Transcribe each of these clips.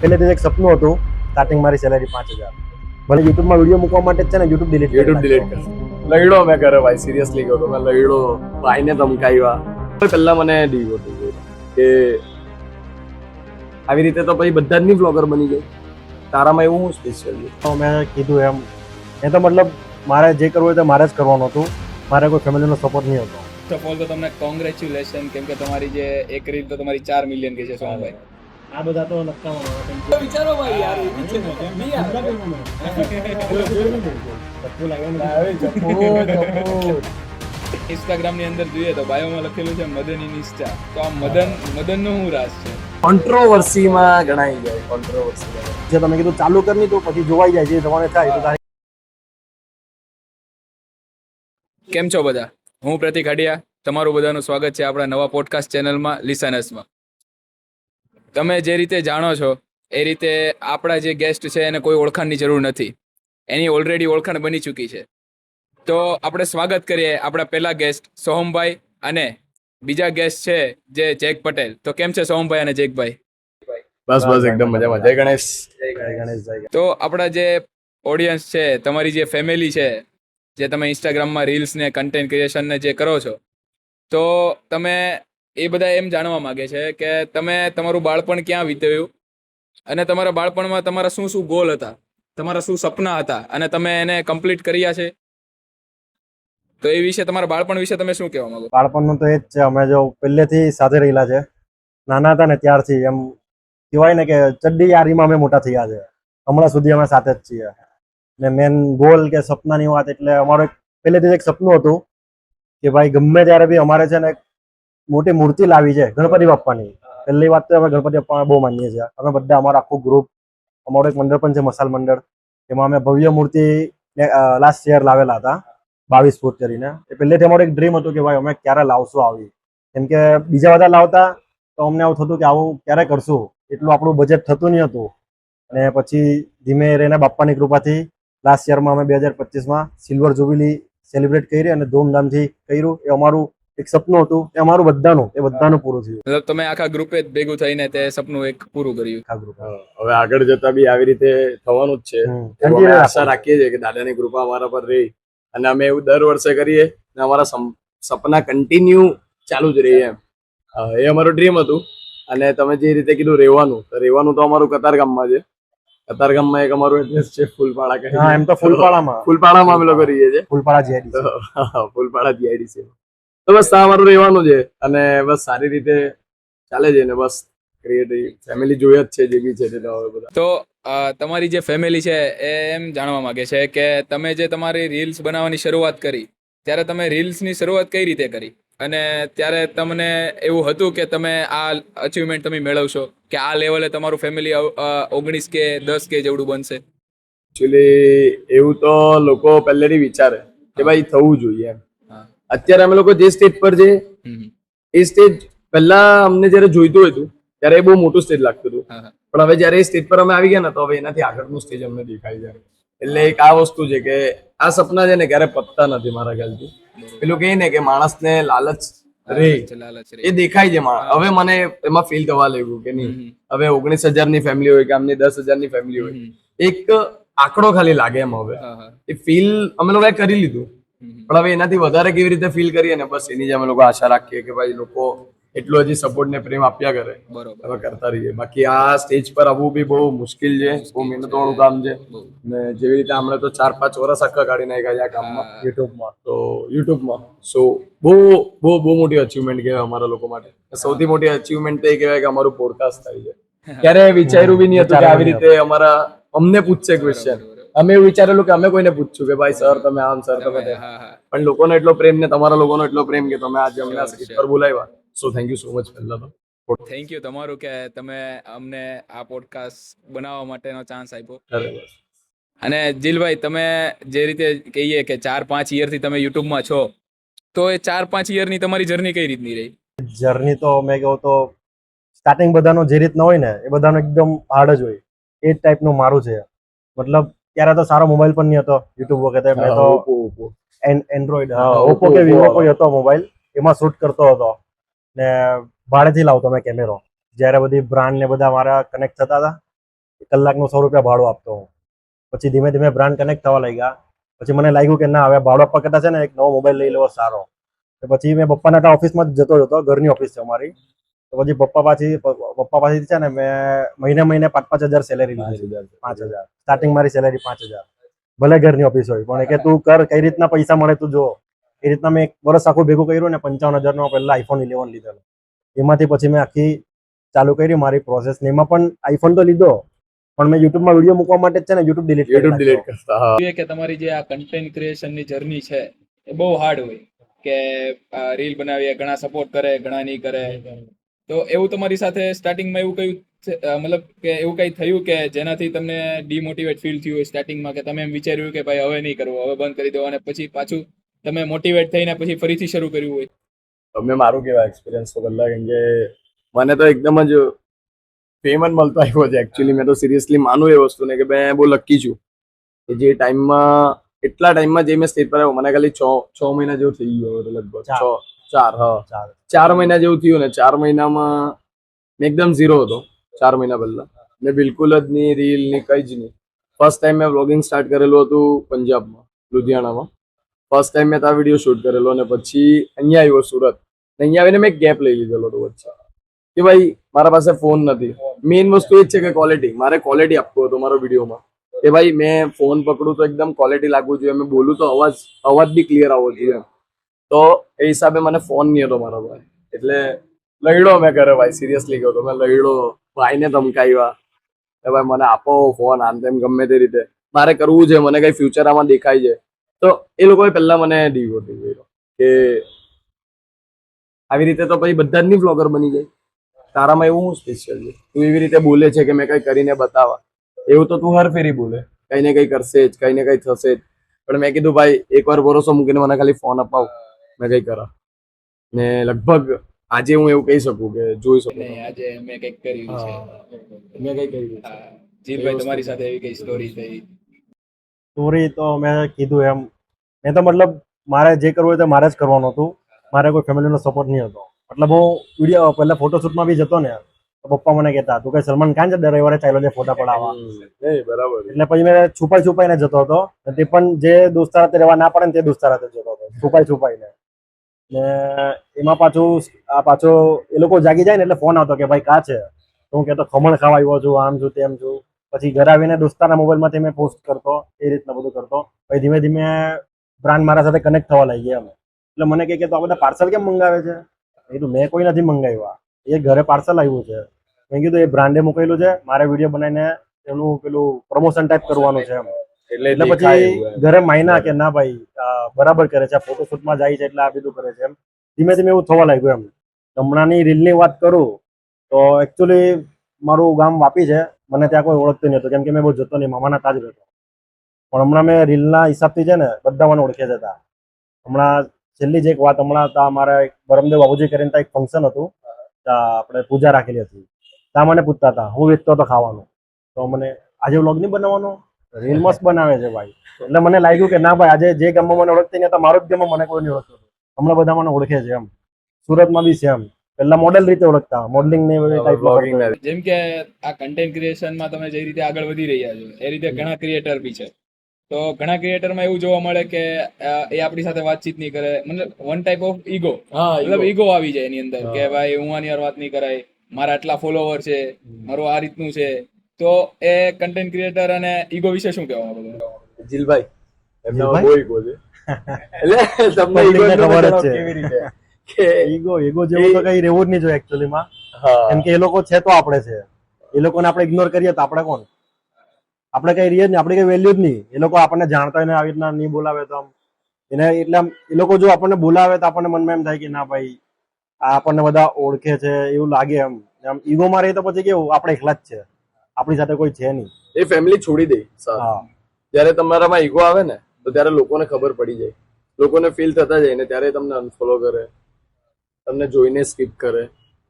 પહેલેથી એક સપનું હતું, સ્ટાર્ટિંગ મારી સેલેરી 5,000. ભલે યુટ્યુબમાં વિડીયો મૂકવા માટે જ છે ને યુટ્યુબ ડિલીટ કરશે. લઈડો મેં કરે ભાઈ, સિરિયસલી કહું તો મેં લઈડો ભાઈને ધમકાવ્યા. પહેલા મને ડીવ હતું કે આવી રીતે તો પછી બધા જ નહીં બ્લોગર બની જાય, તારામાં એવું સ્પેશિયલ છે. તો મેં કીધું એ તો મતલબ મારે જે કરવું હોય તો મારે જ કરવાનું હતું, મારે કોઈ ફેમિલીનો સપોર્ટ નહીં હતો. ફર્સ્ટ ઓફ ઓલ તો તમને કોંગ્રેચ્યુલેશન, કેમ કે તમારી જે એક રીલ તો તમારી 4 મિલિયન કે છે સોમભાઈ. આ બધા તો નક્કામાં વિચારો ભાઈ યાર, એવી છે ઇન્સ્ટાગ્રામ ની અંદર જોઈએ તો બાયોમાં લખેલું છે મદન ઇન્સ્ટા. તો આ મદન નો શું રાજ છે? કોન્ટ્રોવર્સીમાં ગણાઈ જાય. કોન્ટ્રોવર્સી જે તમે કીધું ચાલુ કરી તો પછી જોવાઈ જાય, જે તમારે થાય તો તારે. કેમ છો બધા? હું પ્રતિક હાડિયા, તમારું બધાનું સ્વાગત છે આપણા નવા પોડકાસ્ટ ચેનલમાં લિસનર્સમાં. તમે જે રીતે જાણો છો એ રીતે આપણા જે ગેસ્ટ છે એને કોઈ ઓળખાણની જરૂર નથી, એની ઓલરેડી ઓળખાણ બની ચૂકી છે. તો આપણે સ્વાગત કરીએ આપણા પહેલા ગેસ્ટ સોહમભાઈ અને બીજા ગેસ્ટ છે જે જેક પટેલ. તો કેમ છે સોહમભાઈ અને જેકભાઈ? બસ એકદમ મજામાં. જય ગણેશ. તો આપણા જે ઓડિયન્સ છે, તમારી જે ફેમિલી છે, જે તમે ઇન્સ્ટાગ્રામમાં રીલ્સ ને કન્ટેન્ટ ક્રિએશન ને જે કરો છો, તો તમે એ બધા એમ જાણવા માંગે છે કે તમે તમારું બાળપણ ક્યાં વિતાવ્યું અને તમારા બાળપણમાં તમારા શું શું ગોલ હતા, તમારા શું સપના હતા અને તમે એને કમ્પ્લીટ કર્યા છે. તો એ વિશે, તમારા બાળપણ વિશે તમે શું કહેવા માંગો? બાળપણનું તો એ જ છે, અમે જો પહેલેથી સાથે રહેલા છે, નાના હતા ને ત્યારથી એમ કહેવાય ને કે ચડ્ડી યારીમાં અમે મોટા થયા છે. હમણાં સુધી અમે સાથે જ છીએ. ને મેન ગોલ કે સપનાની વાત એટલે અમારું પહેલેથી એક સપનું હતું કે ભાઈ ગમે ત્યારે બી અમારે છે ને એક મોટી મૂર્તિ લાવી છે ગણપતિ બાપ્પાની. પહેલી વાત તો અમે ગણપતિ બાપ્પાને બહુ માનીએ છીએ. અમે બધા અમારું આખું ગ્રુપ, અમારું એક મંડળ પણ છે મસાલ મંડળ, એમાં અમે ભવ્ય મૂર્તિ લાસ્ટ યર લાવેલા હતા 22 ફૂટ કરીને. એ પહેલેથી અમારું એક ડ્રીમ હતું કે ભાઈ અમે ક્યારે લાવશું આવી, કેમ કે બીજા બધા લાવતા તો અમને આવું થતું કે આવું ક્યારે કરશું, એટલું આપણું બજેટ થતું નહીં હતું. અને પછી ધીમે રહીને બાપ્પાની કૃપાથી લાસ્ટ યરમાં અમે 2025માં સિલ્વર જુબિલી સેલિબ્રેટ કરી અને ધૂમધામથી કર્યું. એ અમારું એક સપનું હતું, એ અમારું બધાનું પૂરું થયું. મતલબ તમે આખા ગ્રુપે જ ભેગું થઈને તે સપનું એક પૂરું કર્યું. આખા ગ્રુપ. હવે આગળ જતા બી આવી રીતે થવાનું જ છે. અમે આશા રાખીએ છીએ કે દાદાની કૃપા અમારા પર રહી અને અમે એવું દર વર્ષે કરીએ અને અમારા સપના કન્ટિન્યુ ચાલુ જ રહીએ એમ. એ અમારું ડ્રીમ હતું. અને તમે જે રીતે કીધું રહેવાનું તો અમારું કતારગામમાં છે. કતારગામમાં એક અમારું એડ્રેસ છે ફૂલપાડા કહે. હા, એમ તો ફૂલપાડામાં અમે લોકો રહીએ છીએ. ફૂલપાડા જીઆઈડી. ફૂલપાડા જીઆઈડી છે. તો બસ ત્યાં અમારું રહેવાનું છે અને બસ સારી રીતે ચાલે છે ને બસ ક્રિએટિવ ફેમિલી જોઈએ જ છે જે બી છે તે તો હવે બધા. તો તમારી જે ફેમિલી છે એ એમ જાણવા માંગે છે કે તમે જે તમારી રીલ્સ બનાવવાની શરૂઆત કરી, ત્યારે તમે રીલ્સની શરૂઆત કઈ રીતે કરી અને ત્યારે તમને એવું હતું કે તમે આ અચીવમેન્ટ તમે મેળવશો, કે આ લેવલે તમારું ફેમિલી 19 કે 10 કે જેવડું બનશે? એકચ્યુઅલી એવું તો લોકો પહેલેથી વિચારે કે ભાઈ થવું જોઈએ એમ. અત્યારે અમે લોકો જે સ્ટેજ પર છે એ સ્ટેજ પહેલા અમને જયારે જોઈતું હતું ત્યારે એ બહુ મોટું સ્ટેજ લાગતું હતું, પણ હવે જયારે એ સ્ટેજ પર અમે આવી ગયા ને તો હવે એનાથી આગળનું સ્ટેજ અમને દેખાય છે. એટલે એક આ વસ્તુ છે કે આ સપના છે ને ક્યારે પતતા નથી મારા ખ્યાલથી. પેલું કહે ને કે માણસને લાલચ રે એ દેખાય છે. હવે મને એમાં ફીલ થવા લાગ્યું કે નહીં, હવે 19,000 ની ફેમિલી હોય કે આમની 10,000 ની ફેમિલી હોય, એક આંકડો ખાલી લાગે એમ. હવે એ ફીલ અમે લોકોએ કરી લીધું, પણ હવે એનાથી વધારે કેવી રીતે ફીલ કરીએ ને બસ એની જ અમે લોકો આશા રાખીએ કે ભાઈ લોકો એટલો હજી સપોર્ટ ને પ્રેમ આપ્યા કરે, હવે કરતા રહીએ. બાકી આ સ્ટેજ પર આવવું બી બહુ મુશ્કેલ છે, બહુ મહેનતવાળું કામ છે. ને જેવી રીતે હમણાં તો 4-5 વર્ષ આખા કાઢી નાખ્યા છે આ કામમાં, યુટ્યુબમાં. સો બહુ મોટી અચીવમેન્ટ કહેવાય અમારા લોકો માટે. સૌથી મોટી અચીવમેન્ટ તો એ કહેવાય કે અમારું પોડકાસ્ટ થાય છે. ક્યારે વિચાર્યું બી નહીં હતું કે આવી રીતે અમને પૂછશે ક્વેશ્ચન. અમે એવું વિચારેલું કે અમે કોઈને પૂછશું કે ભાઈ સર તમે આમ, સર તમે તેમ, પણ લોકોનો એટલો પ્રેમ ને તમારા લોકોનો એટલો પ્રેમ કે તમે આજે અમને આ સ્ટેજ પર બોલાવ્યા. So thank you so much. પહેલા તો થેન્ક યુ તમારું કે તમે અમને આ પોડકાસ્ટ બનાવવા માટેનો ચાન્સ આપ્યો. અને જીલભાઈ, તમે જે રીતે કહીએ કે 4-5 યરથી તમે યુટ્યુબમાં છો, તો એ 4-5 યરની તમારી જર્ની કઈ રીતની રહી? જર્ની તો મેં કહું તો સ્ટાર્ટિંગ બધાનો જે રીતના હોય ને એ બધાનો એકદમ હાર્ડ જ હોય, એ જ ટાઈપનું મારું છે. મતલબ ત્યારે તો સારો મોબાઈલ પણ નહીં હતો યુટ્યુબ વખતે. મેં તો એન્ડ્રોઈડ ઓપ્પો કે વિવો કોઈ હતો મોબાઈલ, એમાં શૂટ કરતો હતો ને ભાડેથી લાવતો મેં કેમેરો. જ્યારે બધી બ્રાન્ડ ને બધા મારા કનેક્ટ થતા હતા કલાકનું 100 રૂપિયા ભાડું આપતો હું. પછી ધીમે ધીમે બ્રાન્ડ કનેક્ટ થવા લાગ્યા. પછી મને લાગ્યું કે ના હવે ભાડું આપવા કરતા છે ને એક નવો મોબાઈલ લઈ લેવો સારો. તો પછી મેં પપ્પાના ત્યાં ઓફિસમાં જ જતો હતો, ઘરની ઓફિસ છે અમારી. તો પછી પપ્પા પાસેથી છે ને મેં મહિને 5,000 સેલેરી લીધી. 5,000 સ્ટાર્ટિંગ મારી સેલેરી 5,000. ભલે ઘરની ઓફિસ હોય પણ એ કે તું કર, કઈ રીતના પૈસા મળે તું જો. એ રીતના મેં 1 વર્ષ આખું ભેગું કર્યું ને 55,000 નો પહેલા iPhone 11 લીધેલો. એમાંથી પછી મેં આખી ચાલુ કરી મારી પ્રોસેસ ને એમાં પણ iPhone તો લીધો પણ મેં યુટ્યુબમાં વિડીયો મૂકવા માટે જ છે ને યુટ્યુબ ડિલીટ કરતા. હા જોઈએ કે તમારી જે આ કન્ટેન્ટ ક્રિએશનની જર્ની છે એ બહુ હાર્ડ હોય કે રીલ બનાવીએ, ઘણા સપોર્ટ કરે, ઘણા નહીં કરે. તો એવું તમારી સાથે સ્ટાર્ટિંગમાં એવું કયું મતલબ કે એવું કઈ થયું કે જેનાથી તમને ડિમોટિવેટ ફીલ થયું હોય સ્ટાર્ટિંગમાં, કે તમે એમ વિચાર્યું કે ભાઈ હવે નહીં કરવું, હવે બંધ કરી દો, અને પછી પાછું તમે મોટિવેટ થઈને પછી ફરીથી શરૂ કર્યું હોય? મેં મારું કેવા એક્સપિરિયન્સ તો પહેલા, કેમ કે મને તો એકદમ જ ફેમ જ મળતો આવ્યો છે એકચ્યુઅલી. મેં તો સિરિયસલી માનું એ વસ્તુને કે મેં બહુ લકી છું કે જે ટાઈમમાં એટલા ટાઈમમાં જે મેં સ્ટેજ પર આવ્યો, મને ખાલી 6 મહિના જેવું થઈ ગયું હતું લગભગ. 4 મહિના જેવું થયું ને. 4 મહિનામાં મેં એકદમ ઝીરો હતો. 4 મહિના પહેલા મેં બિલકુલ જ નહીં રીલ ની કઈ જ નહીં. ફર્સ્ટ ટાઈમ મેં વ્લોગિંગ સ્ટાર્ટ કરેલું હતું પંજાબમાં, લુધિયાણામાં. ફર્સ્ટ ટાઈમ મેં ત્યાં વિડીયો શૂટ કરેલો અને પછી અહીંયા આવ્યો સુરત. અહીંયા આવીને મેં એક ગેપ લઈ લીધેલો હતો વચ્ચે કે ભાઈ મારા પાસે ફોન નથી. મેઇન વસ્તુ એ જ છે કે ક્વોલિટી, મારે ક્વોલિટી આપવું હતું મારો વિડીયોમાં કે ભાઈ મેં ફોન પકડું તો એકદમ ક્વોલિટી લાગવું જોઈએ, મેં બોલું તો અવાજ બી ક્લિયર આવવો જોઈએ. તો એ હિસાબે મને ફોન નહીં હતો મારા ભાઈ, એટલે લઈડો મેં ઘરે ભાઈ, સિરિયસલી કહું તો મેં લઈડો, ભાઈને ધમકાવ્યા કે ભાઈ મને આપો ફોન, આમ તેમ ગમે તે રીતે મારે કરવું છે, મને કઈ ફ્યુચર આમાં દેખાય છે. તો એ લોકોએ પહેલા મને ડિમોટિવેટ કર્યો કે આવી રીતે તો પછી બધા જ નહીં વ્લોગર બની જાય, તારામાં એવું હું સ્પેશિયલ છે, તું એવી રીતે બોલે છે કે મેં કઈ કરીને બતાવા. એવું તો તું હર ફેરી બોલે, કઈ ને કઈ કરશે જ, કઈ ને કઈ થશે જ. પણ મેં કીધું ભાઈ એકવાર ભરોસો મૂકીને મને ખાલી ફોન અપાવ, મેં કઈ કરા. ને લગભગ આજે હું એવું કહી શકું કે જોઈ શકું નહીં, આજે મેં કંઈક કર્યું છે. મેં કઈ કર્યું. જીલભાઈ, તમારી સાથે એવી કઈ સ્ટોરી થઈ? સ્ટોરી તો મેં કીધું એમ, મેં તો મતલબ મારે જે કરવું હોય તો મારે જ કરવાનું હતું. મારે કોઈ ફેમિલીનો સપોર્ટ નહીં હતો. મતલબ હું વિડીયો પહેલા ફોટોશૂટમાં બી જતો ને તો પપ્પા મને કહેતા તું કઈ સલમાન ખાન છે દર રવિવારે ચાલ્યો છે ફોટા પડાવવા. બરાબર. એટલે પછી મેં છુપાઈને જતો હતો. તે પણ જે દોસ્તાર હાથે રહેવા ના પડે ને તે દોસ્તાર હાથે જતો હતો છુપાઈને. ને એમાં પાછો એ લોકો જાગી જાય ને એટલે ફોન આવતો કે ભાઈ કા છે. તો હું કહેતો ખમણ ખાવા આવ્યો છું, આમ છું તેમ છું. પછી ઘરે આવીને દોસ્તારના મોબાઈલમાંથી મેં પોસ્ટ કરતો, એ રીતના બધું કરતો. પછી ધીમે ધીમે બ્રાન્ડ મારા સાથે કનેક્ટ થવા લાગી એમ. એટલે મને કહે કે તો આ બધા પાર્સલ કેમ મંગાવે છે? એ કીધું મેં કોઈ નથી મંગાવ્યા, એ ઘરે પાર્સલ આવ્યું છે. મેં કીધું એ બ્રાન્ડે મોકલેલું છે, મારે વિડીયો બનાવીને એનું પેલું પ્રમોશન ટાઈપ કરવાનું છે એમ. એટલે પછી ઘરે માયના કે ના ભાઈ બરાબર કરે છે, ફોટોશૂટમાં જાય છે એટલે આ બધું કરે છે એમ. ધીમે ધીમે એવું થવા લાગ્યું એમ. હમણાંની રીલની વાત કરું તો એકચ્યુઅલી મારું ગામ વાપી છે. મને ત્યાં કોઈ ઓળખતું નહીં હતું કેમ કે મેં બહુ જતો નહીં, મામાના તાજ રહેતો. પણ હમણાં મેં રીલના હિસાબથી છે ને બધા મને ઓળખે છે. હમણાં છેલ્લી જ એક વાત, હમણાં ત્યાં અમારા બરમદેવ બાબુજી કરીને ત્યાં એક ફંક્શન હતું, ત્યાં આપણે પૂજા રાખેલી હતી. ત્યાં મને પૂછતા હતા, હું વેચતો હતો ખાવાનું, તો મને આજે વ્લોગ નહીં બનાવવાનો, રીલ મસ્ત બનાવે છે ભાઈ. એટલે મને લાગ્યું કે ના ભાઈ આજે જે ગામમાં મને ઓળખતી નહીં, તો મારો જ ગામમાં મને કોઈ નહીં ઓળખતું. હમણાં બધા મને ઓળખે છે એમ. સુરતમાં બી છે એમ. પહેલા મોડેલ રીતે ઓળખતા, મોડલિંગ ને ટાઈપ. જેમ કે આ કન્ટેન્ટ ક્રિએશનમાં તમે જે રીતે આગળ વધી રહ્યા છો એ રીતે ઘણા ક્રિએટર બી છે. તો ઘણા ક્રિએટરમાં એવું જોવા મળે કે એ આપણી સાથે વાતચીત નહીં કરે, મતલબ વન ટાઈપ ઓફ ઈગો, મતલબ ઈગો આવી જાય એની અંદર કે ભાઈ હું આની યાર વાત નહીં કરાય, મારા આટલા ફોલોવર છે, મારું આ રીતનું છે. તો એ કન્ટેન્ટ ક્રિએટર અને ઈગો વિશે શું કહેવા માંગો? જીલભાઈ એમનો બહુ ઈગો છે. એટલે તમને ઈગો ખબર જ છે કેવી રીતે કે ઈગો જેવું તો કઈ રહેવું જ નહીં જોઈએ એકચ્યુઅલી માં. કેમ કે એ લોકો છે તો આપણે છે, એ લોકોને આપણે ઇગ્નોર કરીએ તો આપણે કોણ? આપણે કઈ રહીએ જ નહીં, આપણી કઈ વેલ્યુ જ નહીં. એ લોકો આપણને જાણતા હોય ને આવી રીતના નહીં બોલાવે તો આમ એને એટલે એ લોકો જો આપણને બોલાવે તો આપણને મનમાં એમ થાય કે ના ભાઈ આ આપણને બધા ઓળખે છે એવું લાગે એમ. આમ ઈગોમાં રહે તો પછી કેવું આપણે એકલા જ છે, આપણી સાથે કોઈ છે નહીં. એ ફેમિલી છોડી દે. જયારે તમારામાં ઈગો આવે ને તો ત્યારે લોકોને ખબર પડી જાય, લોકોને ફીલ થતા જાય ને ત્યારે તમને અનફોલો કરે, તમને જોઈને સ્કીપ કરે.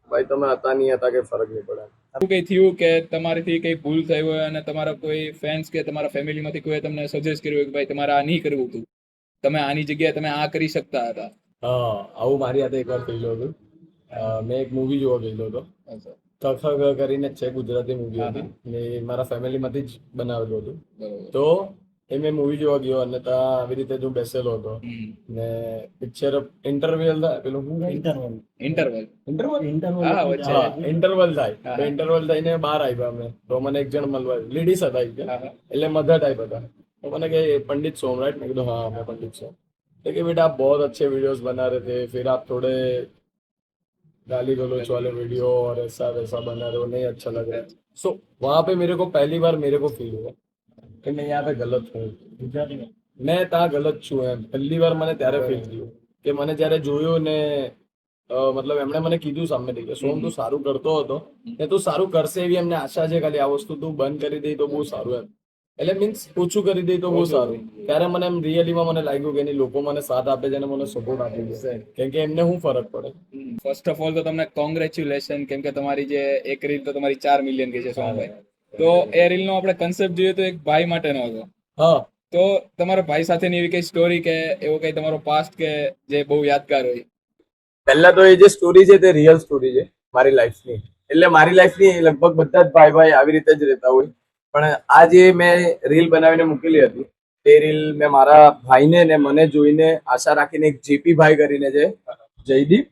ભાઈ તમે હતા નહીં હતા કઈ ફરક નહીં પડે. શું કઈ થયું કે તમારાથી કઈ ભૂલ થઈ હોય અને તમારા કોઈ ફેન્સ કે તમારા ફેમિલીમાંથી કોઈ તમને સજેસ્ટ કર્યું હોય કે ભાઈ તમારે આ નહીં કરવું હતું, તમે આની જગ્યાએ તમે આ કરી શકતા હતા? હા, આવું મારી સાથે એકવાર થયેલું હતું. મેં એક મૂવી જોવા ગયેલો હતો, કખ કરીને છે ગુજરાતી મૂવી હતી ને એ મારા ફેમિલીમાંથી જ બનાવેલું હતું. તો એ મેં મૂવી જોવા ગયો અને ત્યાં આવી રીતે હું બેસેલો હતો ને પિક્ચર ઇન્ટરવલ થાય પેલું શું ઇન્ટરવલ ઇન્ટરવલ હા વચ્ચે ઇન્ટરવલ થાય તો ઇન્ટરવલ થઈને બહાર આવ્યા અમે તો મને એક જણ મળવા લેડીઝ હતા એટલે મધર ટાઈપ હતા તો મને કે पंडित सोम राइट मैं कहा हाँ मैं पंडित सोम तो कि बेटा आप बहुत अच्छे वीडियोस बना रहे थे फिर आप थोड़े गाली गलौच वाले वीडियो और ऐसा वैसा बना रहे हो नहीं अच्छा लग रहा है सो वहां पे मेरे को पहली बार मेरे को फील हुआ कि मैं यहाँ पे गलत हूँ मैं ત્યાં ગલત છું એમ પહેલી વાર મને ત્યારે ફીલ થયું કે મને જ્યારે જોયું ને મતલબ એમણે મને કીધું સામેથી કે સોમ તું સારું કરતો હતો ને તું સારું કરશે એવી એમને આશા છે ખાલી આ વસ્તુ તું બંધ કરી દે તો બહુ સારું એમ એટલે મીન્સ ઓછું કરી દે તો બહુ સારું ત્યારે મને એમ રિયલીમાં મને લાગ્યું કે નહીં લોકો મને સાથ આપે છે અને મને સપોર્ટ આપી છે કેમ કે એમને શું ફરક પડે. ફર્સ્ટ ઓફ ઓલ તો તમને કોંગ્રેચ્યુલેશન કેમ કે તમારી જે એક રીલ તો તમારી 4 મિલિયન ગઈ છે સોમભાઈ. તો એ રીલ નો આપણે કન્સેપ્ટ જોઈએ તો એક ભાઈ માટેનો હતો. હા તો તમારા ભાઈ સાથેની એવી કઈ સ્ટોરી કે એવો કઈ તમારો પાસ્ટ કે જે બહુ યાદગાર હોય? પહેલા તો એ જે સ્ટોરી છે તે રિયલ સ્ટોરી છે મારી લાઈફની એટલે મારી લાઈફની લગભગ બધા જ ભાઈ ભાઈ આવી રીતે જ રહેતા હોય પણ આ જે મેં રીલ બનાવીને મૂકેલી હતી તે રીલ મેં મારા ભાઈને ને મને જોઈને આશા રાખીને એક જેપી ભાઈ કરીને છે જયદીપ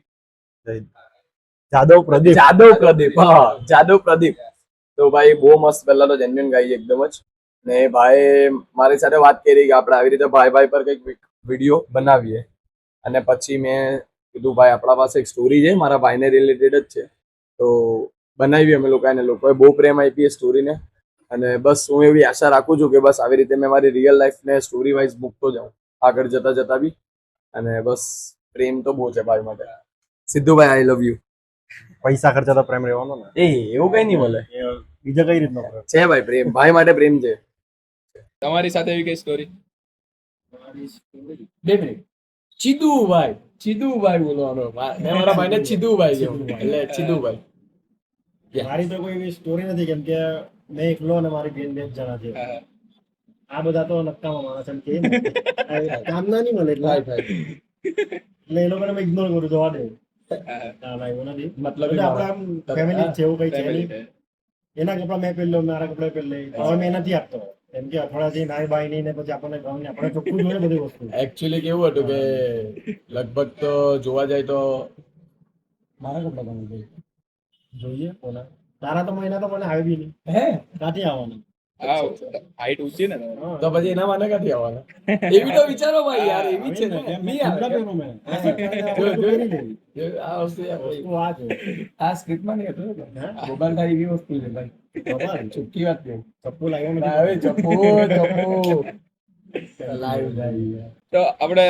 જાદવ પ્રદીપ હા જાદવ પ્રદીપ તો ભાઈ બહુ મસ્ત પહેલા તો જેન્યુઅન ગાઈ એકદમ જ ને ભાઈ મારી સાથે વાત કરી કે આપણે આવી રીતે ભાઈ ભાઈ પર કંઈક વિડીયો બનાવીએ અને પછી મેં કીધું ભાઈ આપણા પાસે એક સ્ટોરી છે મારા ભાઈને રિલેટેડ જ છે તો બનાવી અમે લોકોએ લોકોએ બહુ પ્રેમ આપી એ સ્ટોરીને અને બસ હું એવી આશા રાખું છું કે બસ આવી રીતે મેં મારી રિયલ લાઈફને સ્ટોરી વાઇઝ મૂકતો જાઉં આગળ જતા બી અને બસ પ્રેમ તો બહુ છે ભાઈ માટે. સિદ્ધુભાઈ આઈ લવ યુ. પૈસા ખર્ચા તો પ્રેમ રહેવાનો ને એવું કઈ નહીં મળે બીજા કઈ રીતનો પ્રેમ છે ભાઈ પ્રેમ ભાઈ માટે પ્રેમ છે. તમારી સાથે એવી કઈ સ્ટોરી? 2 મિનિટ ચીદુભાઈ બોલવાનો મેં મારા ભાઈને ચીદુભાઈ કહ્યું એટલે ચીદુભાઈ. મારી તો કોઈ એવી સ્ટોરી નથી કેમ કે મેં એકલો અને મારી બેન 2 જણા છે. આ બધા તો નક્કામાં માણસ એમ કે કામ ના નહીં મળે એટલે એ લોકોને મેં ઇગ્નોર કરું જવા દે. ના ના એવું નથી મતલબ આપણા ફેમિલી છે એવું કઈ છે નહીં. એના કપડા મેં પહેરલો મારા કપડા પહેરલે હવે મેં નથી આપતો કેમ કે અઠવાડિયાથી નાઈ બાઈ નહીં ને પછી આપણને ગમ ને આપણે ચોખ્ખું જોઈએ બધી વસ્તુ. એકચ્યુઅલી કેવું હતું કે લગભગ તો જોવા જાય તો મારા કપડા ગમે છે જોઈએ કોના તારા તો મહિના તો મને આવી બી નહીં ક્યાંથી આવવાનું હાઈટ ઊંચી ને તમારી. તો પછી એના મને ક્યાંથી આવવાના એવી તો વિચારો ભાઈ યાર એવી છે ને નહીં આવે આ વસ્તુ આ સ્ક્રિપ્ટમાં નહીં હતું મોબાઈલ તારી એવી વસ્તુ છે ભાઈ ચોખ્ખી વાત કહું ચપ્પુ લાગ્યો લાઈવ જાય. તો આપણે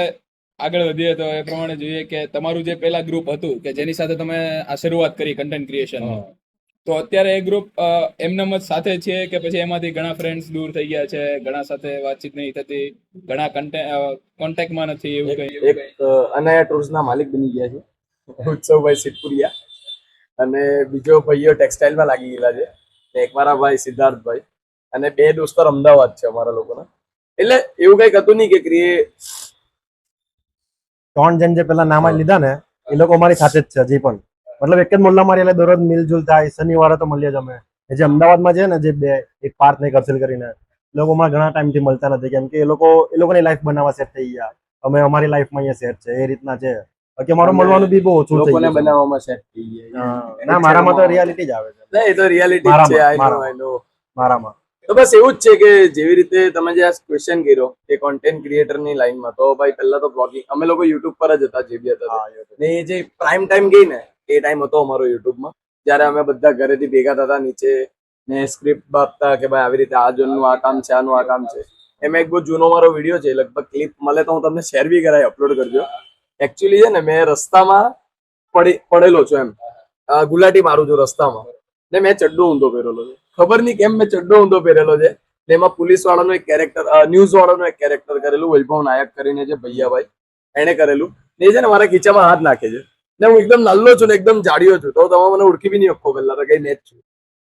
આગળ વધીએ તો એ પ્રમાણે જોઈએ કે તમારું જે પેલા ગ્રુપ હતું કે જેની સાથે તમે આ શરૂઆત કરી કન્ટેન્ટ ક્રિએશન તો અત્યારે એ ગ્રુપ એમનેમ જ સાથે છે કે પછી એમાંથી ઘણા ફ્રેન્ડ્સ દૂર થઈ ગયા છે, ઘણા સાથે વાતચીત નહીં થતી, ઘણા કોન્ટેક્ટમાં નથી એવું કઈ? એક અનાયા ટૂર્સના માલિક બની ગયા છે ઉત્સવભાઈ સિદ્ધપુરિયા અને બીજો ભાઈઓ ટેક્સટાઇલમાં લાગી ગયેલા છે ને એક મારા ભાઈ સિદ્ધાર્થભાઈ અને 2 દોસ્તો અમદાવાદ છે અમારા લોકોના. એટલે એવું કઈક હતું નહીં કે 3 જણ જે પેલા નામ લીધા ને એ લોકો અમારી સાથે જ છે હજી પણ મતલબ એક જ મોહલ્લા મારી એટલે દરરોજ મિલજુલ થાય શનિવારે તો મળીએ જ અમે. જે અમદાવાદમાં છે ને જે 2 એક પાર્થ ને કરસેલ કરીને એ લોકો હમણાં ઘણા ટાઈમથી મળતા નથી કેમ કે એ લોકોની લાઈફ બનાવવા સેટ થઈ ગયા અમે અમારી લાઈફમાં અહીંયા સેટ છે એ રીતના છે. બાકી અમારું મળવાનું બી બહુ ઓછું થઈ લોકોને ગયું બનાવવામાં સેટ થઈ ગયા. ના મારામાં તો રિયાલિટી જ આવે છે. ના એ તો રિયાલિટી છે આઈ નો મારામાં તો બસ એવું જ છે કે જેવી રીતે તમે જે આ ક્વેશ્ચન કર્યો કે કોન્ટેન્ટ ક્રિએટરની લાઈનમાં તો ભાઈ પહેલા તો બ્લોગિંગ અમે લોકો યુટ્યુબ પર જ હતા જે બી હતા ને એ જે પ્રાઇમ ટાઈમ ગઈ ને એ ટાઈમ હતો અમારો યુટ્યુબમાં જ્યારે અમે બધા ઘરેથી ભેગા થતા નીચે ને સ્ક્રિપ્ટ બાપતા કે ભાઈ આવી રીતે આ જોનનું આ કામ છે આનું આ કામ છે. એમાં એક બહુ જૂનો મારો વિડીયો છે લગભગ ક્લિપ મળે તો હું તમને શેર બી કરાય અપલોડ કરજો. એકચ્યુઅલી છે ને મેં રસ્તામાં પડેલો છું એમ ગુલાટી મારું છું રસ્તામાં ને મેં ચડ્ડો ઊંધો પહેરેલો છે. ખબર નહીં કેમ મેં ચડ્ડો ઊંધો પહેરેલો છે ને એમાં પોલીસ વાળાનું એક કેરેક્ટર ન્યૂઝ વાળાનું એક કેરેક્ટર કરેલું વૈભવ નાયક કરીને છે ભૈયાભાઈ એને કરેલું ને છે ને મારા ખીચામાં હાથ નાખે છે ને હું એકદમ નાલ્લો છું ને એકદમ જાડિયો છું તો તમે મને ઓળખી બી નહીં આપો પહેલા તો કઈ નેચ છું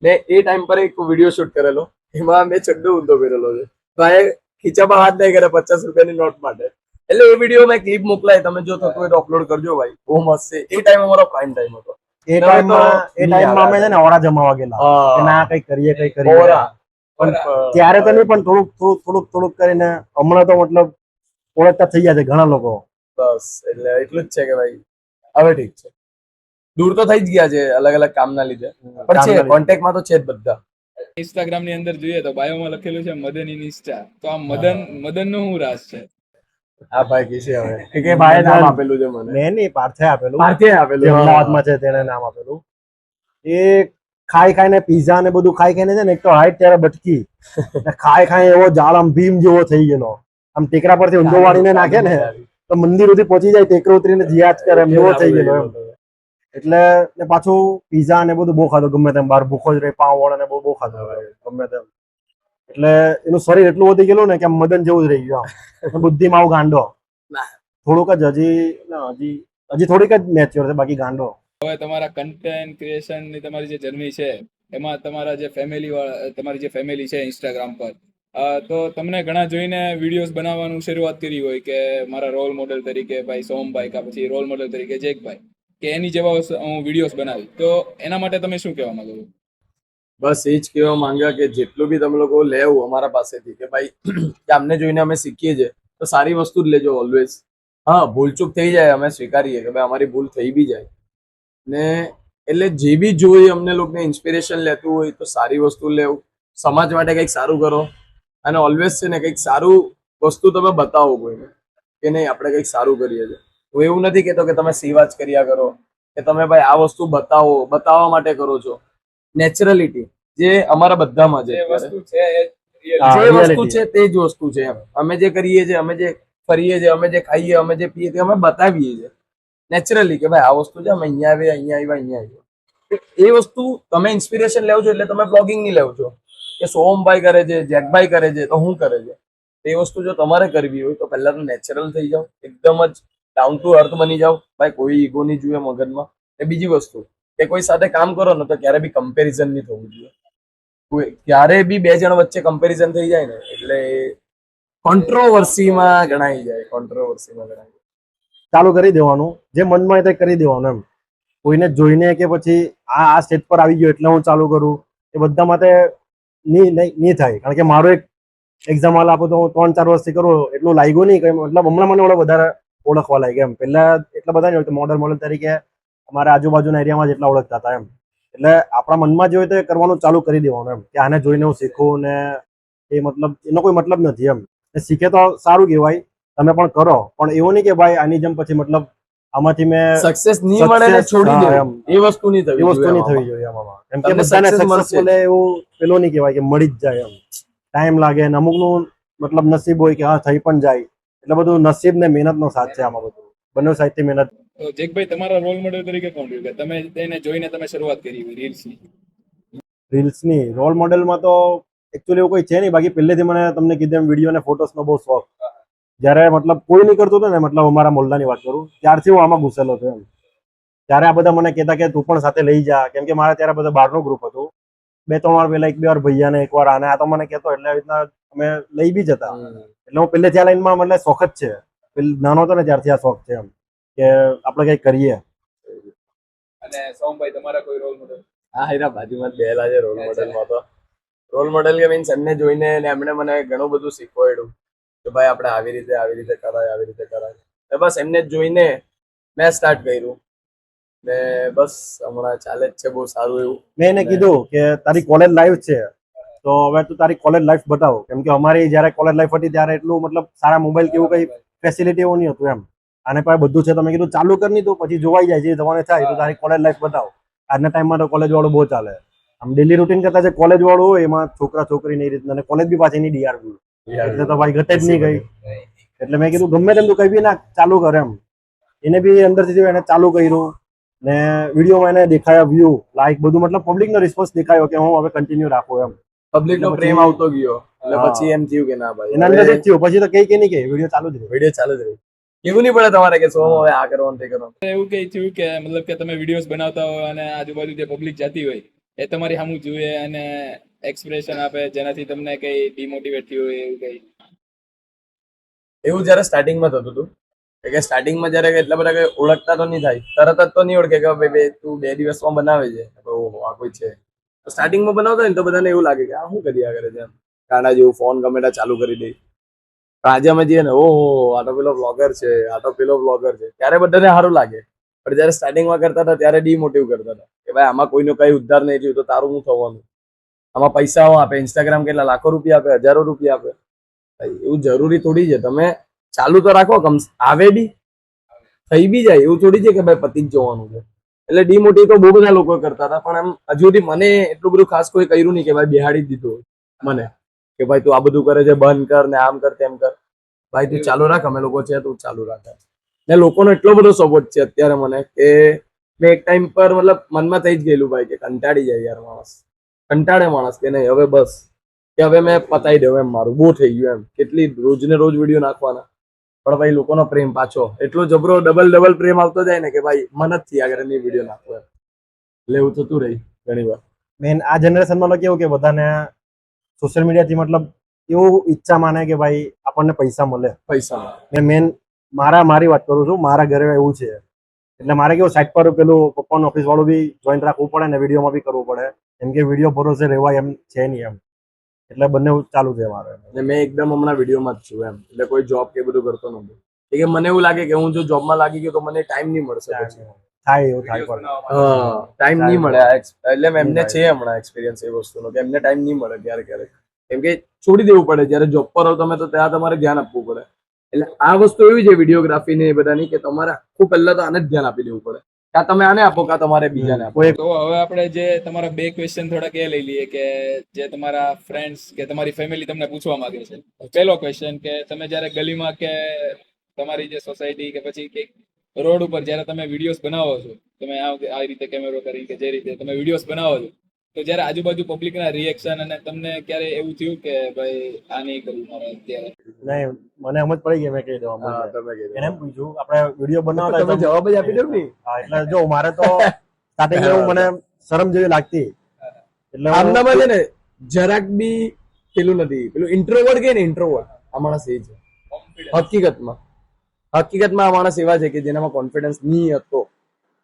ને એ ટાઈમ પર એક વિડીયો શૂટ કરેલો એમાં મેં ચડ્ડો ઊંધો પહેરેલો છે તો એ ખીચામાં હાથ નહીં કરે 50 રૂપિયાની નોટ માટે. એટલે એ વિડીયો મેં ક્લિપ મોકલાય તમે જો થતું હોય તો અપલોડ કરજો ભાઈ બહુ મસ્ત છે. એ ટાઈમ અમારો પ્રાઇમ ટાઈમ હતો. એ હવે તો ટાઈમમાં અમે છે ને ઓરા જમાવા ગયેલા કે ના કઈ કરીએ ઓરા. પણ ત્યારે તો નહીં, પણ થોડુંક કરીને હમણાં તો મતલબ ઓળખતા થઈ ગયા છે ઘણા લોકો. બસ એટલે એટલું જ છે કે ભાઈ હવે ઠીક છે, દૂર તો થઈ જ ગયા છે અલગ અલગ કામના લીધે, પણ છે કોન્ટેક્ટમાં તો છે જ બધા. ઇન્સ્ટાગ્રામ ની અંદર જોઈએ તો બાયોમાં લખેલું છે મદન ઇન ઇન્સ્ટા. તો આ મદન નો શું રાજ છે? આ ભાઈ કિસે હવે કે ભાઈ નામ આપેલું છે મને, મેં નહીં, પાર્થે આપેલું. પાર્થે આપેલું, જે અમદાવાદમાં છે તેને નામ આપેલું. એ ખાઈને પીઝા ને બધું ખાઈને છે ને, એક તો હાઈટ ત્યારે બટકી, ખાઈ એવો જાળ આમ ભીમ જેવો થઈ ગયેલો. આમ ટેકરા પરથી ઊંધો વાળીને નાખે ને તો મંદિર સુધી પહોંચી જાય, ટેકરો ઉતરીને જીયાજ કરે એમ એવો થઈ ગયેલો એમ. એટલે ને પાછું પીઝા ને બધું બહુ ખાધું, ગમે તેમ બહાર ભૂખો જ રહે, પાવ વડા ને બહુ ખાધું ગમે તેમ. એટલે એનું શરીર એટલું વધી ગયેલું ને કે આમ મદન જેવું જ રહી ગયું આમ. બુદ્ધિમાં આવું ગાંડો થોડુંક જ હજી થોડીક જ મેચ્યોર છે, બાકી ગાંડો. હવે તમારા કન્ટેન્ટ ક્રિએશન ની તમારી જે જર્ની છે એમાં તમારા જે તમારી જે ફેમિલી છે ઇન્સ્ટાગ્રામ પર, તો તમને ઘણા જોઈને વિડીયોઝ બનાવવાનું શરૂઆત કરી હોય કે મારા રોલ મોડેલ તરીકે ભાઈ સોમભાઈ, કે પછી રોલ મોડેલ તરીકે જેકભાઈ, કે એની જેવા હું વિડીયોઝ બનાવી, તો એના માટે તમે શું કહેવા માંગો છો? બસ એ જ કહેવા માંગ્યા કે જેટલું બી તમે લોકો લેવું અમારા પાસેથી કે ભાઈ કે અમને જોઈને અમે શીખીએ છીએ, તો સારી વસ્તુ જ લેજો ઓલવેઝ. હા, ભૂલચૂક થઈ જાય અમે સ્વીકારીએ કે ભાઈ અમારી ભૂલ થઈ બી જાય ને, એટલે જે બી જોઈ અમને લોકોને ઇન્સ્પિરેશન લેતું હોય તો સારી વસ્તુ લેવું, સમાજ માટે કંઈક સારું કરો, અને ઓલવેઝ છે ને કંઈક સારું વસ્તુ તમે બતાવો કોઈને કે નહીં આપણે કંઈક સારું કરીએ છીએ. હું એવું નથી કહેતો કે તમે સેવા જ કર્યા કરો, કે તમે ભાઈ આ વસ્તુ બતાવવા માટે કરો છો. નેચરલિટી જે અમારા બધામાં છે, જે વસ્તુ છે જે વસ્તુ છે તે જ વસ્તુ છે એમ. અમે જે કરીએ છીએ, અમે જે ફરીએ છીએ, અમે જે ખાઈએ, અમે જે પીએ છીએ, અમે બતાવીએ છીએ નેચરલી કે ભાઈ આ વસ્તુ છે, અમે અહીંયા આવ્યા. એ વસ્તુ તમે ઇન્સ્પિરેશન લેવ છો એટલે તમે બ્લોગિંગ ની લેવ છો કે સોમભાઈ કરે છે, જેકભાઈ કરે છે, તો હું કરે છે. એ વસ્તુ જો તમારે કરવી હોય તો પહેલા તો નેચરલ થઈ જાઓ, એકદમ જ ડાઉન ટુ અર્થ બની જાઓ, ભાઈ કોઈ ઈગો નહીં જોઈએ મગજમાં. એ બીજી વસ્તુ કે કોઈ સાથે કામ કરો ને તો ક્યારે બી કમ્પેરિઝન નહીં થવું જોઈએ. ક્યારે બી બે જણ વચ્ચે કમ્પેરિઝન થઈ જાય ને એટલે કોન્ટ્રોવર્સીમાં ગણાઈ જાય. ચાલુ કરી દેવાનું, જે મનમાં હોય તે કરી દેવાનું એમ. કોઈને જોઈને કે પછી આ સ્ટેજ પર આવી ગયો એટલે હું ચાલુ કરું, એ બધા માટે નહીં થાય. કારણ કે મારો એક એક્ઝામ્પલ આપો તો હું 3-4 વર્ષથી કરું, એટલું લાગ્યું નહીં, મતલબ હમણાં મને વધારે ઓળખવા લાગ્યા એમ. પહેલા એટલા બધા નહીં ઓળખતા, મોડલ તરીકે અમારા આજુબાજુના એરિયામાં જેટલા ઓળખતા હતા એમ. એટલે આપણા મનમાં જે હોય તે કરવાનું ચાલુ કરી દેવાનું એમ, કે આને જોઈને હું શીખું ને એ મતલબ એનો કોઈ મતલબ નથી એમ. શીખે તો સારું કહેવાય, તમે પણ કરો, પણ એવું નહીં કે ભાઈ આની જેમ પછી મતલબ આમાંથી મેં સક્સેસ નહીં મળે ને છોડી દે એમ, એ વસ્તુ નહીં થવી જોઈએ આમાં. એમ કે બધાને સક્સેસ મળે એવું પેલું નહીં કહેવાય કે મળી જ જાય એમ. ટાઈમ લાગે ને અમુકનું મતલબ નસીબ હોય કે હા થઈ પણ જાય. એટલે બધું નસીબ ને મહેનત નો સાથ છે આમાં બધું, બંને સાઈડથી મહેનત. તો જેકભાઈ તમારા રોલ મોડેલ તરીકે કોણ રહ્યું કે તમે તેને જોઈને તમે શરૂઆત કરી રીલ્સની? રોલ મોડેલમાં તો એકચ્યુઅલી એવું કોઈ છે નહીં, બાકી પહેલેથી મને તમને કીધું એમ વિડીયો અને ફોટોસનો બહુ શોખ. જ્યારે મતલબ કોઈ નહીં કરતું હતું ને, મતલબ અમારા મોલ્લાની વાત કરું, ત્યારથી હું આમાં ઘૂસેલો છું એમ. ત્યારે આ બધા મને કહેતા કે તું પણ સાથે લઈ જા, કેમ કે મારે ત્યારે બધા બહારનું ગ્રુપ હતું. 2-3 વાર પહેલા 1-2 વાર ભૈયાને, એકવાર આને, આ તો મને કહેતો એટલે આવી રીતના અમે લઈ બી જતા. એટલે હું પહેલેથી આ લાઈનમાં મને શોખ જ છે, નાનો હતો ને ત્યારથી આ શોખ છે એમ કે આપણે કંઈક કરીએ. અને સોમભાઈ તમારા કોઈ રોલ મોડેલ? હા, એના બાજુમાં જ બેલા છે રોલ મોડેલમાં. તો રોલ મોડેલ કે મીન્સ એમને જોઈને ને એમણે મને ઘણું બધું શીખવાડ્યું કે ભાઈ આપણે આવી રીતે કરાય. બસ એમને જોઈને મેં સ્ટાર્ટ કર્યું ને બસ હમણાં ચાલે જ છે બહુ સારું એવું. મેં એને કીધું કે તારી કોલેજ લાઈફ છે તો હવે તું તારી કોલેજ લાઈફ બતાવ, કેમ કે અમારી જયારે કોલેજ લાઈફ હતી ત્યારે એટલું મતલબ સારા મોબાઈલ કેવું કઈ ફેસિલિટી એવું નહીં હતું એમ. આને પાસે બધું છે, તમે કીધું ચાલુ કરી નહીં તો પછી જોવાઈ જાય, જે થવાને થાય. તો તારી કોલેજ લાઈફ બતાવ. આજના ટાઈમમાં તો કોલેજ વાળું બહુ ચાલે. આમ ડેલી રૂટીન કરતા જે કોલેજ વાળું હોય એમાં છોકરા છોકરી ની રીતના, અને કોલેજ બી પાછી ની ડીઆરબી, એટલે તો ભાઈ ઘટે જ નહીં ગઈ. એટલે મેં કીધું ગમે તેમ તું કઈ બી ના ચાલુ કર એમ. એને બી અંદરથી એને ચાલુ કર્યું ને વિડીયોમાં એને દેખાયા વ્યૂ, લાઈક બધું, મતલબ પબ્લિક નો રિસ્પોન્સ દેખાયો કે હું હવે કન્ટિન્યુ રાખું એમ. પબ્લિક નો પ્રેમ આવતો ગયો એટલે પછી એમ થયું કે ના ભાઈ એના અંદર જ થયું. પછી તો કઈ નહીં કે વિડીયો ચાલુ જ રહે. એવું નહીં પડે તમારે કે સોમ હવે આ કરવાનું તે કરવાનું. એવું કઈ થયું કે મતલબ કે તમે વિડીયોઝ બનાવતા હોય અને આજુબાજુ જે પબ્લિક જતી હોય એ તમારી સામું જુએ અને એક્સપ્રેશન આપે, જેનાથી તમને કઈ ડિમોટિવેટ થયું હોય એવું કઈ? એવું જયારે સ્ટાર્ટિંગમાં થતું હતું કે સ્ટાર્ટિંગમાં જયારે એટલા બધા કઈ ઓળખતા તો નહીં થાય, તરત જ તો નહીં ઓળખે કે ભાઈ તું 2 દિવસમાં બનાવે છે, ઓહો આ કોઈ છે. સ્ટાર્ટિંગમાં બનાવતા હોય ને તો બધાને એવું લાગે કે આ શું કર્યા કરે છે, કાના જેવું ફોન ગમે ત્યાં ચાલુ કરી દે. આજે અમે જઈએ ને, ઓહો આ તો પેલો બ્લોગર છે, આ તો પેલો બ્લોગર છે, ત્યારે બધાને સારું લાગે. પણ જયારે સ્ટાર્ટિંગમાં કરતા હતા ત્યારે ડીમોટિવ કરતા હતા કે ભાઈ આમાં કોઈનો કઈ ઉદ્ધાર નહીં થયું તો તારું શું થવાનું, આમાં પૈસાઓ આપે, ઇન્સ્ટાગ્રામ કેટલા લાખો રૂપિયા આપે, હજારો રૂપિયા આપે. એવું જરૂરી થોડી છે, તમે ચાલુ તો રાખો, આવે બી થઈ બી જાય, એવું થોડી છે કે ભાઈ પતિ જ જવાનું છે. એટલે ડીમોટિવ તો બહુ બધા લોકો કરતા હતા, પણ એમ હજુ સુધી મને એટલું બધું ખાસ કોઈ કર્યું નહીં કે ભાઈ બિહાડી જ દીધું મને કે ભાઈ તું આ બધું કરે છે બંધ કર ને આમ કર તેમ કર. ભાઈ તું ચાલુ રાખ, અમે લોકો છે તું ચાલુ રાખ. ને લોકોનો એટલો બધો સપોર્ટ છે અત્યારે મને કે મેં એક ટાઈમ પર મતલબ મનમાં થઈ જ ગયેલું ભાઈ કે કંટાળી જાય યાર માણસ, કંટાળે માણસ કે નહીં હવે બસ, કે હવે મેં પતાવી દઉં એમ, મારું બહુ થઈ ગયું એમ, કેટલી રોજ ને રોજ વિડીયો નાખવાના. પણ ભાઈ લોકોનો પ્રેમ પાછો એટલો જબરો ડબલ પ્રેમ આવતો જાય ને કે ભાઈ મન જ થી આગળ એની વિડીયો નાખવો એમ. એટલે એવું થતું રહી ઘણી વાર. મેન આ જનરેશનમાં તો કેવું કે બધાને સોશિયલ મીડિયાથી મતલબ એવું ઈચ્છા માને કે ભાઈ આપણને પૈસા મળે. પૈસા ને મેન મારી વાત કરું છું, મારા ઘરે એવું છે એટલે મારે કેવું સાઈડ પર પેલું પપ્પાનું ઓફિસ વાળું બી જોઈન્ટ રાખવું પડે ને વિડીયોમાં બી કરવું પડે, કેમ કે વિડીયો ભરોસે રહેવાય એમ છે નહીં એમ, એટલે બંને ચાલુ છે મારે. ને મેં એકદમ હમણાં વિડીયોમાં જ છું એમ, એટલે કોઈ જોબ કે બધું કરતો નથી. કે મને એવું લાગે કે હું જો જોબમાં લાગી ગયો તો મને ટાઈમ નહીં મળશે પછી. થાય એવું થાય પણ ટાઈમ નહીં મળે. એટલે એમને છે હમણાં એક્સપિરિયન્સ એ વસ્તુનો કે એમને ટાઈમ નહીં મળે ક્યારેક, કેમ કે છોડી દેવું પડે જયારે જોબ પર રહો તમે તો ત્યાં તમારે ધ્યાન આપવું પડે. એટલે આ વસ્તુ એવી છે વિડીયોગ્રાફી ને એ બધાની કે તમારે આખું પહેલા તો આને જ ધ્યાન આપી દેવું પડે, કાં તમે આને આપો કાં તમારે બીજાને આપો. તો હવે આપણે જે તમારા 2 ક્વેશ્ચન થોડાક એ લઈ લઈએ કે જે તમારા ફ્રેન્ડ્સ કે તમારી ફેમિલી તમને પૂછવા માંગે છે. પહેલો ક્વેશ્ચન કે તમે જ્યારે ગલીમાં કે તમારી જે સોસાયટી કે પછી કે રોડ ઉપર જ્યારે તમે વિડીયોઝ બનાવો છો, તમે આ રીતે કેમેરો કરી કે જે રીતે તમે વિડીયોઝ બનાવો છો, તો જ્યારે આજુબાજુ પબ્લિકના રિએક્શન અને તમને ક્યારે એવું થયું કે ભાઈ આ નહીં કરવું મારે અત્યારે? નહીં, મને સમજ પડી ગઈ, મેં કહી દઉં. તમે એને એમ પૂછ્યું આપણે વિડીયો બનાવતા તમે જવાબ જ આપી દો ને. હા, એટલે જો મારે તો સ્ટાર્ટિંગ એવું મને શરમ જેવી લાગતી, એટલે આમનામાં છે ને જરાક બી પેલું નથી, પેલું ઇન્ટ્રોવર્ટ કે ને ઇન્ટ્રોવર્ટ આ માણસ એ છે હકીકતમાં આ માણસ એવા છે કે જેનામાં કોન્ફિડન્સ નહીં હતો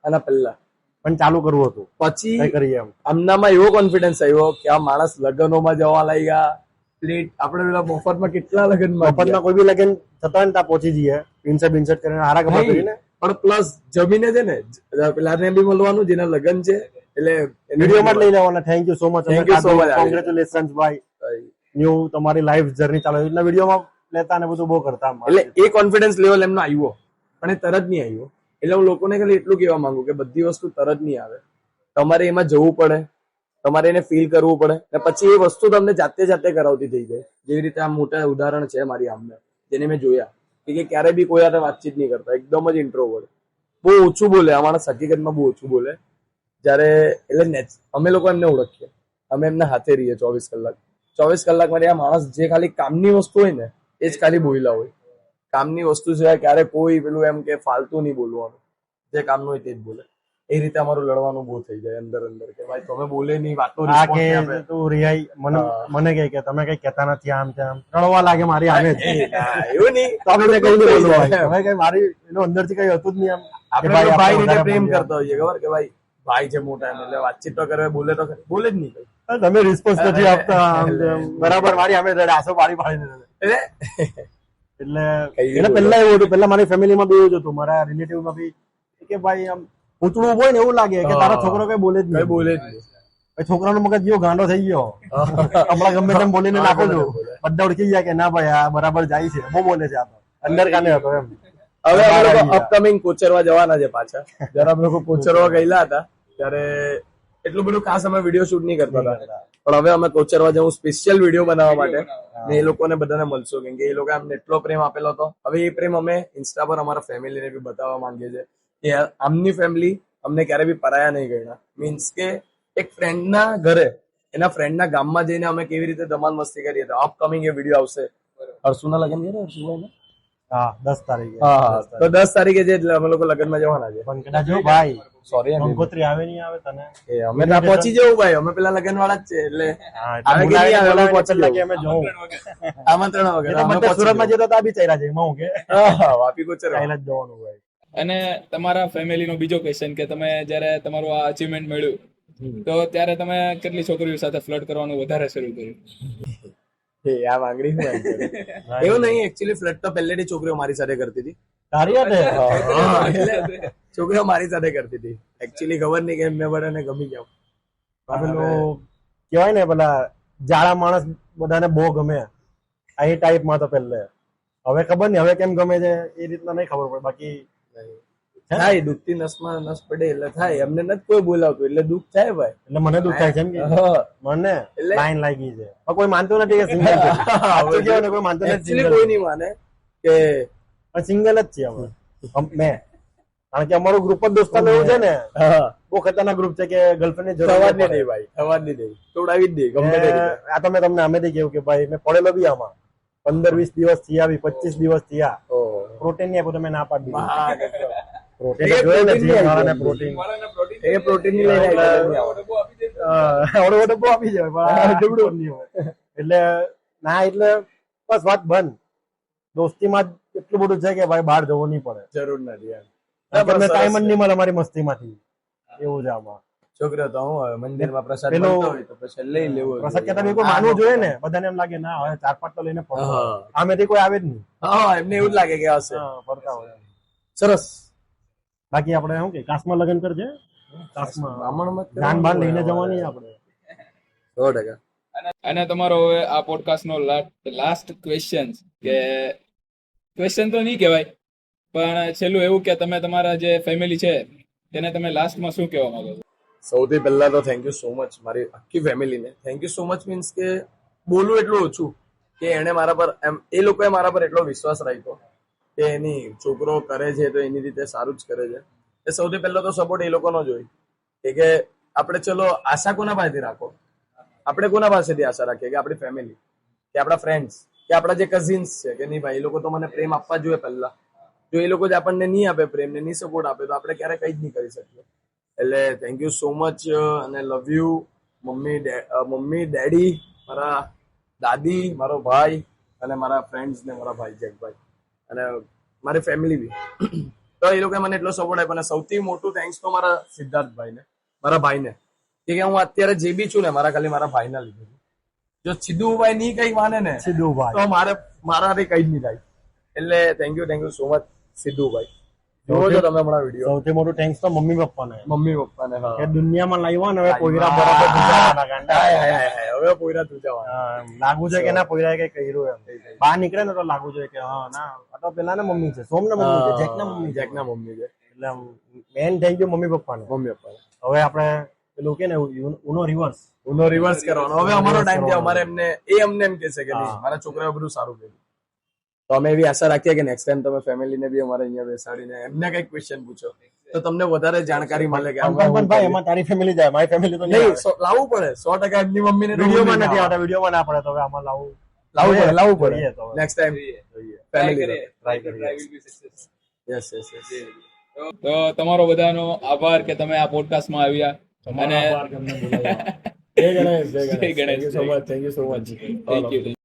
આના પહેલા, પણ ચાલુ કરવું હતું પછી કઈ કરીએ એમ. આમનામાં એવો કોન્ફિડન્સ આવ્યો કે આ માણસ લગ્નોમાં જવા લાગ્યા, પ્લેટ આપણે પેલા મફતમાં કેટલા લગ્નમાં મફતમાં કોઈ બી લગન થતા હોય ને ત્યાં પહોંચી જઈએ, ઇન્સર્ટ કરીને હારા કપડા પહેરીને. પણ પ્લસ જમીને છે ને પેલાને બી મળવાનું જેના લગ્ન છે, એટલે વિડીયોમાં જ લઈ લેવાના. Thank you so much, Thank you so much. Congratulations ભાઈ, ન્યુ તમારી લાઈફ જર્ની ચાલુ. એટલે વિડીયોમાં લેતા ને બધું બહુ કરતા. એટલે એ કોન્ફિડન્સ લેવલ એમનો આવ્યો, પણ એ તરત નહીં આવ્યો. એટલે હું લોકોને ખાલી એટલું કહેવા માંગુ કે બધી વસ્તુ તરત નહીં આવે, તમારે એમાં જવું પડે, તમારે એને ફીલ કરવું પડે, અને પછી એ વસ્તુ તમને જાતે કરાવતી થઈ જાય. જેવી રીતે આ મોટા ઉદાહરણ છે મારી આમને, જેને મેં જોયા કે ક્યારે બી કોઈ સાથે વાતચીત નહીં કરતા, એકદમ જ ઇન્ટ્રોવર્ટ, બહુ ઓછું બોલે. આ માણસ હકીકતમાં બહુ ઓછું બોલે. જ્યારે એટલે અમે લોકો એમને ઓળખીએ, અમે એમના હાથે રહીએ 24 કલાકમાં. આ માણસ જે ખાલી કામની વસ્તુ હોય ને એ જ ખાલી બોલ્યા હોય. કામની વસ્તુ સિવાય ક્યારે કોઈ પેલું એમ કે ફાલતુ નહીં બોલવાનું, જે કામનું હોય તે જ બોલે. એ રીતે અમારું લડવાનું બહુ થઈ જાય અંદર કે ભાઈ તમે બોલે નહીં, વાતો આ કે તું રિયાઈ મને કહે કે તમે કઈ કહેતા નથી, આમ તેમ રડવા લાગે મારી આમે જ. એવું નહીં, તો આપણે કઈ નહીં બોલવું, હવે કઈ મારી એનો અંદરથી કઈ હતું જ નહીં. એમ આપણે ભાઈ રીતે પ્રેમ કરતા હોઈએ, ખબર કે ભાઈ ભાઈ છે મોટા, એટલે વાતચીત તો કરે, બોલે જ નહીં. તમે રિસ્પોન્સ નથી આપતા, બરાબર મારી આમે રડે, આંસુ પાડી પાડીને. એટલે પહેલા એવું હતું, પહેલા મારી ફેમિલીમાં બી એવું જ હતું, મારા રિલેટિવમાં બી કે ભાઈ આમ પૂછવું હોય ને એવું લાગે કે તારો છોકરો કઈ બોલે જ નહીં. છોકરાનો મગજ જેવો ગાંડો થઈ ગયો, હમણાં ગમે તેમ બોલીને નાખો છો, બધા ઓળખી ગયા કે ના ભાઈ આ બરાબર જાય છે, બહુ બોલે છે. આ અંદર કાને હતો એમ. હવે અમે લોકો અપકમિંગ કોચરવા જવાના છે પાછા. જયારે અમે લોકો કોચરવા ગયેલા હતા ત્યારે એટલું બધું ખાસ અમે વિડીયો શૂટ નહીં કરતા હતા, પણ હવે અમે કોચરવા જવું સ્પેશિયલ વિડીયો બનાવવા માટે, ને એ લોકોને બધાને મળશું, કેમ કે એ લોકો અમને એટલો પ્રેમ આપેલો હતો. હવે એ પ્રેમ અમે ઇન્સ્ટા પર અમારા ફેમિલીને બી બતાવવા માંગીએ છીએ કે આમની ફેમિલી અમને ક્યારે બી પરાયા નહીં ગણ્યા. મીન્સ કે એક ફ્રેન્ડના ઘરે, એના ફ્રેન્ડના ગામમાં જઈને અમે કેવી રીતે ધમાલ મસ્તી કરીએ. તો અપકમિંગ એ વિડીયો આવશે. હર્ષુના લગ્ન છે ને, હર્ષુભાઈ હા 10 તારીખે. હા, તો 10 તારીખે છે એટલે અમે લોકો લગ્નમાં જવાના છે. પણ કદાચ જો ભાઈ સોરી કંકોત્રી આવે નહીં આવે તને અમે ત્યાં પહોંચી જવું ભાઈ, અમે પેલા લગન વાળા જ છે એટલે હા આવે કે નહીં આવે, અમે પહોંચી પેલા કે જવું. અમે જવું આમંત્રણ વગર એ તો અમે બધા પહોંચી સુરતમાં જવું. જતો તો આ બી ચાલ્યા છે એમાં હું કે હા, વાપી કોચર ચાલ્યા જ જવાનું ભાઈ. અને તમારા ફેમિલીનો બીજો ક્વેશ્ચન કે તમે જ્યારે તમારું આ અચીવમેન્ટ મળ્યું તો ત્યારે તમે કેટલી છોકરીઓ સાથે ફ્લર્ટ કરવાનું વધારે શરૂ કર્યું? આ માંગણી શું answer? એવું નહીં, એકચ્યુઅલી ફ્લર્ટ તો પહેલેથી છોકરીઓ મારી સાથે કરતી હતી. તારી હાથે? એટલે છોકરીઓ મારી સાથે કરતી હતી. એકચ્યુઅલી ખબર નહીં કે મેં બધાને ગમી જાઉં. આ પેલું કહેવાય ને પેલા જાડા માણસ બધાને બહુ ગમે આ એ ટાઈપમાં તો પહેલે. હવે ખબર નહીં હવે કેમ ગમે છે એ રીતના નહીં ખબર પડે. બાકી થાય, દુખતી નસમાં નસ પડે એટલે થાય. અમને નથી કોઈ બોલાવતું એટલે દુઃખ થાય ભાઈ. એટલે મને દુઃખ થાય છે એમ કે હા. મને એટલે- લાઈન લાગી છે પણ કોઈ માનતું નથી કે સિંગલ છે. સાચું કહેવાય ને, કોઈ માનતું નથી Actually single કોઈ છે. નહીં માને કે પણ સિંગલ જ છીએ અમે મેં, કારણ કે અમારું ગ્રુપ જ દોસ્તાર એવું છે ને હા, બહુ ખતરનાક ગ્રુપ છે કે ગર્લફ્રેન્ડ ની જરૂર થવા જ નહીં નહીં દે ભાઈ, થવા જ નહીં દે, તોડાવી જ દે ગમે તે રીતે. આ તો મેં તમને અમેથી કેવું કે ભાઈ મેં પડેલો બી આમાં 15-20 દિવસ થયા બી 25 દિવસ થયા ઓહ. પ્રોટીન ની આપ્યું તો મેં ના પાડી દીધી. હા, ગજબ. પ્રોટીન એ જોઈએ ને protein જીમ ની વાળાને આપી પ્રોટીન એ પ્રોટીન ની લઈને આવ્યા. ઓડો ઓડો બહુ આપી જાય પણ આ ડબડું નહીં હોય. એટલે ના એટલે બસ વાત બંધ. દોસ્તીમાં જ એટલું બધું છે કે ભાઈ બહાર જવું નહીં પડે. જરૂર નથી યાર. તમને ટાઈમ જ નહીં મળે અમારી મસ્તીમાંથી. એવું છે આમાં. છોકરો તો હું હવે મંદિરમાં પ્રસાદ પેલો- મળતો હોય તો પ્રસાદ લઈ લેવો પ્રસાદ કહેતા બી કોઈ માનવું જોઈએ ને. બધાને એમ લાગે ના હવે 4-5 તો લઈને ફરતા હોય. હા. આમેથી કોઈ આવે જ નહીં. હા, એમને એવું જ લાગે કે હશે. હા, ફરતા હોય. સરસ. બાકી આપણે શું કે કાશમાં લગ્ન કરજે. કાશમાં બ્રાહ્મણમાં જ જાન બાન લઈને કરવાનું જવાની હોય. આપણે. 100%. અને તમારો હવે આ પોડકાસ્ટનો લાસ્ટ ક્વેશ્ચન કે ક્વેશ્ચન તો નહીં કહેવાય પણ છેલ્લું એવું કે તમે તમારા જે ફેમિલી છે તેને તમે લાસ્ટમાં શું કહેવા માંગો છો? સૌથી પહેલા તો થેન્ક યુ સો મચ મારી આખી ફેમિલીને. Thank you so much means કે બોલું એટલું ઓછું કે એણે મારા પર એમ એ લોકોએ મારા પર એટલો વિશ્વાસ રાખ્યો કે એની છોકરો કરે છે તો એની રીતે સારું જ કરે છે. એ સૌથી પહેલો તો સપોર્ટ એ લોકોનો જ હોય કે આપણે ચલો આશા કોના પાસેથી રાખો? આપણે કોના પાસેથી આશા રાખીએ કે આપણી ફેમિલી કે આપણા ફ્રેન્ડ્સ કે આપણા જે કઝિન્સ છે કે નહીં ભાઈ એ લોકો તો મને પ્રેમ આપવા જોઈએ પહેલા. જો એ લોકો જ આપણને નહીં આપે પ્રેમ ને નહીં સપોર્ટ આપે તો આપણે ક્યારે કંઈ જ નહીં કરી શકીએ. એટલે થેન્ક યુ સો મચ અને લવ યુ મમ્મી ડેડી, મારા દાદી, મારો ભાઈ અને મારા ફ્રેન્ડ્સ ને મારા ભાઈ જેકભાઈ અને મારી ફેમિલી બી. તો એ લોકોએ મને એટલો સપોર્ટ આપ્યો અને સૌથી મોટું થેન્ક્સ તો મારા સિદ્ધાર્થભાઈને, મારા ભાઈને કે હું અત્યારે જે બી છું ને મારા ખાલી મારા ભાઈના લીધે. જો સિદ્ધુભાઈ નહીં કઈ માને ને સિદ્ધુભાઈ તો મારાથી કઈ જ નહીં થાય. એટલે થેન્ક યુ સો મચ સિદ્ધુભાઈ. જોવો છો તમે હમણાં વિડીયો. સૌથી મોટું થેન્ક્સ તો મમ્મી પપ્પાને મમ્મી પપ્પાને. હા, કે દુનિયામાં લાવ્યા ને હવે પોયરા બરાબર પૂજાવાના ગાંડા. હાય, હાય, હાય. હવે પોયરા તું જવા. હા, એમ લાગુ છે કે ના પોયરાએ કઈ કર્યું એમ. બહાર નીકળે ને તો લાગુ છે કે હા ના આ તો પેલા ને મમ્મી છે, સોમ ને મમ્મી છે, જેક ના મમ્મી છે. જેકના મમ્મી છે. એટલે મેન થેન્ક યુ મમ્મી પપ્પાને. મમ્મી પપ્પાને. હવે આપણે પેલું કે ને ઉનો રિવર્સ. ઉનો રિવર્સ કરવાનો. હવે અમારો ટાઈમ છે. અમારે અમને એમ કહેશે કે નહીં મારા છોકરાએ બધું સારું કર્યું. તો અમે એવી આશા રાખીએ કે નેક્સ્ટ ટાઈમ તમે ફેમિલીને બી અમારે અહીંયા બેસાડીને એમને કઈક ક્વેશ્ચન પૂછો તો તમને વધારે જાણકારી મળે કે પણ ભાઈ એમાં તારી ફેમિલી જાય, મારી ફેમિલી તો નહીં નહીં આવે. લાવવું પડે 100% એમની મમ્મીને વિડીયોમાં નથી આવતા, વિડીયોમાં ના પડે તો હવે આમાં લાવવું લાવવું પડે જોઈએ તો હવે. નેક્સ્ટ ટાઈમ ફેમિલી Try કરીએ. Yes yes yes. તો તમારો બધાનો આભાર કે તમે આ પોડકાસ્ટમાં આવ્યા અને તમારો આભાર કે અમને બોલાવ્યા. જય ગણેશ, જય જય Ganesh. Ganesh. Thank you so much. Thank you.